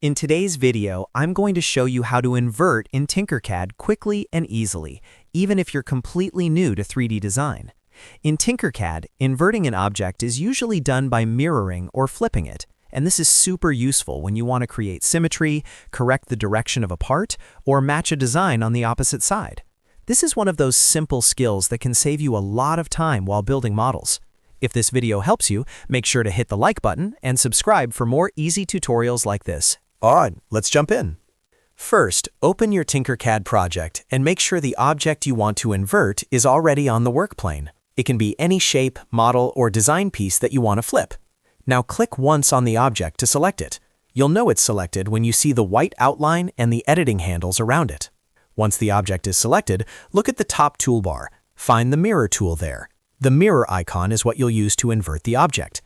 In today's video, I'm going to show you how to invert in Tinkercad quickly and easily, even if you're completely new to 3D design. In Tinkercad, inverting an object is usually done by mirroring or flipping it, and this is super useful when you want to create symmetry, correct the direction of a part, or match a design on the opposite side. This is one of those simple skills that can save you a lot of time while building models. If this video helps you, make sure to hit the like button and subscribe for more easy tutorials like this. Alright, let's jump in. First, open your Tinkercad project and make sure the object you want to invert is already on the work plane. It can be any shape, model, or design piece that you want to flip. Now click once on the object to select it. You'll know it's selected when you see the white outline and the editing handles around it. Once the object is selected, look at the top toolbar. Find the mirror tool there. The mirror icon is what you'll use to invert the object.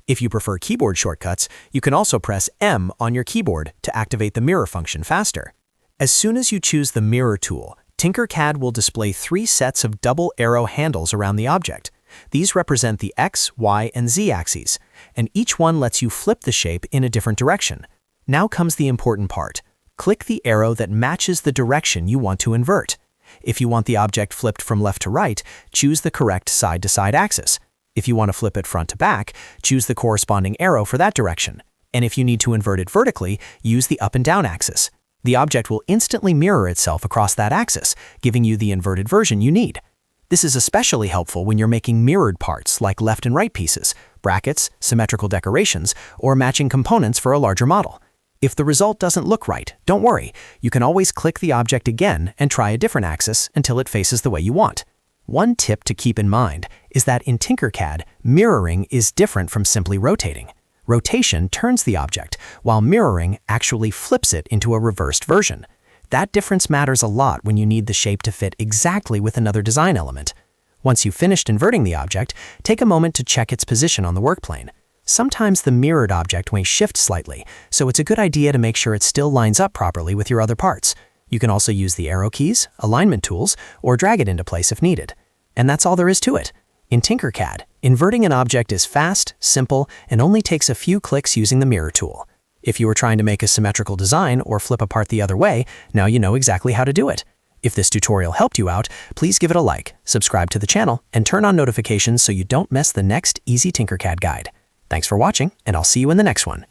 If you prefer keyboard shortcuts, you can also press M on your keyboard to activate the mirror function faster. As soon as you choose the mirror tool, Tinkercad will display 3 sets of double arrow handles around the object. These represent the X, Y, and Z axes, and each one lets you flip the shape in a different direction. Now comes the important part. Click the arrow that matches the direction you want to invert. If you want the object flipped from left to right, choose the correct side-to-side axis. If you want to flip it front to back, choose the corresponding arrow for that direction. And if you need to invert it vertically, use the up and down axis. The object will instantly mirror itself across that axis, giving you the inverted version you need. This is especially helpful when you're making mirrored parts like left and right pieces, brackets, symmetrical decorations, or matching components for a larger model. If the result doesn't look right, don't worry. You can always click the object again and try a different axis until it faces the way you want. One tip to keep in mind is that in Tinkercad, mirroring is different from simply rotating. Rotation turns the object, while mirroring actually flips it into a reversed version. That difference matters a lot when you need the shape to fit exactly with another design element. Once you've finished inverting the object, take a moment to check its position on the work plane. Sometimes the mirrored object may shift slightly, so it's a good idea to make sure it still lines up properly with your other parts. You can also use the arrow keys, alignment tools, or drag it into place if needed. And that's all there is to it. In Tinkercad, inverting an object is fast, simple, and only takes a few clicks using the mirror tool. If you were trying to make a symmetrical design or flip a part the other way, now you know exactly how to do it. If this tutorial helped you out, please give it a like, subscribe to the channel, and turn on notifications so you don't miss the next easy Tinkercad guide. Thanks for watching, and I'll see you in the next one.